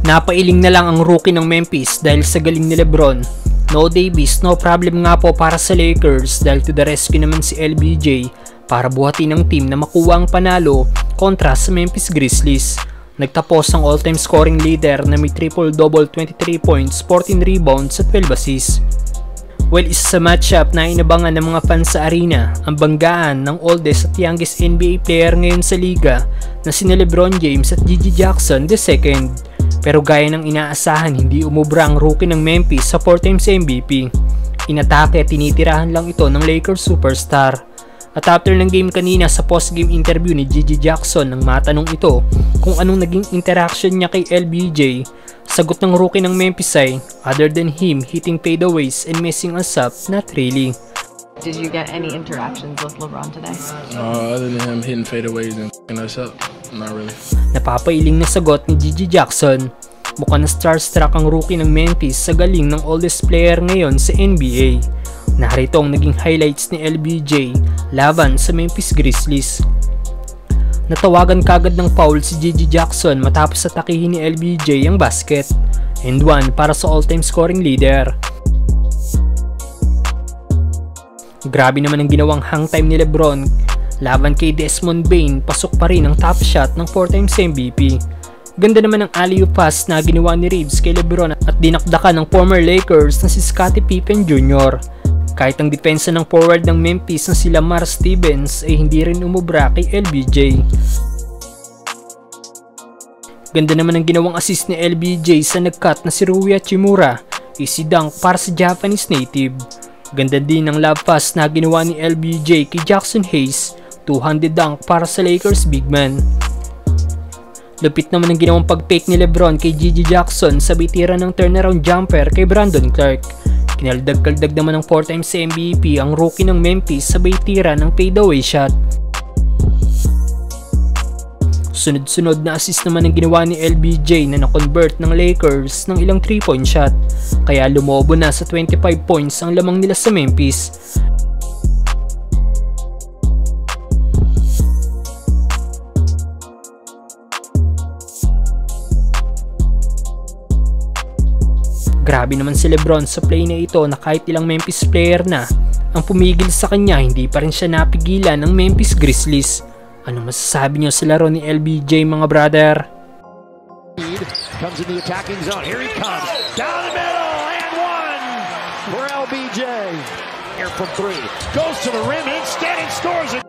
Napailing na lang ang rookie ng Memphis dahil sa galing ni LeBron. No Davis, no problem nga po para sa Lakers dahil to the rescue naman si LBJ para buhatin ang team na makuha ang panalo kontra sa Memphis Grizzlies. Nagtapos ang all-time scoring leader na may triple-double 23 points, 14 rebounds at 12 assists. Well, isa sa matchup na inabangan ng mga fans sa arena, ang banggaan ng oldest at youngest NBA player ngayon sa liga na sina LeBron James at Gigi Jackson II. Pero gaya ng inaasahan, hindi umubra ang rookie ng Memphis sa 4 times MVP. Inatake at tinitirahan lang ito ng Lakers superstar. At after ng game kanina sa post-game interview ni Gigi Jackson nang matanong ito kung anong naging interaction niya kay LBJ, sagot ng rookie ng Memphis ay, other than him hitting fadeaways and messing us up, not really. Did you get any interactions with LeBron today? Other than him hitting fadeaways and f***ing us up, not really. Napapailing na sagot ni Gigi Jackson. Mukhang na starstruck ang rookie ng Memphis sa galing ng oldest player ngayon sa NBA. Narito ang naging highlights ni LBJ laban sa Memphis Grizzlies. Natawagan kagad ng foul si Gigi Jackson matapos atakihin ni LBJ ang basket. And one para sa all-time scoring leader. Grabe naman ang ginawang hang time ni LeBron. Laban kay Desmond Bane, pasok pa rin ang top shot ng 4 times MVP. Ganda naman ang alley-oop pass na ginawa ni Reeves kay LeBron at dinakdakan ng former Lakers na si Scottie Pippen Jr. Kahit ang depensa ng forward ng Memphis na si Lamar Stevens ay hindi rin umubra kay LBJ. Ganda naman ang ginawang assist ni LBJ sa nag-cut na si Rui Hachimura, easy dunk para sa Japanese native. Ganda din ang lob pass na ginawa ni LBJ kay Jackson Hayes, two-handed dunk para sa Lakers big man. Lupit naman ang ginawang pag-fake ni LeBron kay Gigi Jackson sa bitira ng turnaround jumper kay Brandon Clark. Kinaldag-kaldag naman ng 4 times MVP ang rookie ng Memphis sa bitira ng fadeaway shot. Sunod-sunod na assist naman ang ginawa ni LBJ na na-convert ng Lakers ng ilang 3-point shot, kaya lumobo na sa 25 points ang lamang nila sa Memphis. Grabe naman si LeBron sa play na ito na kahit ilang Memphis player na ang pumigil sa kanya, hindi pa rin siya napigilan ng Memphis Grizzlies. Ano masasabi niyo sa laro ni LBJ mga brother? Comes in the attacking zone. Here he comes. Down the middle and one for LBJ. Here from 3. Goes to the rim instead and scores it.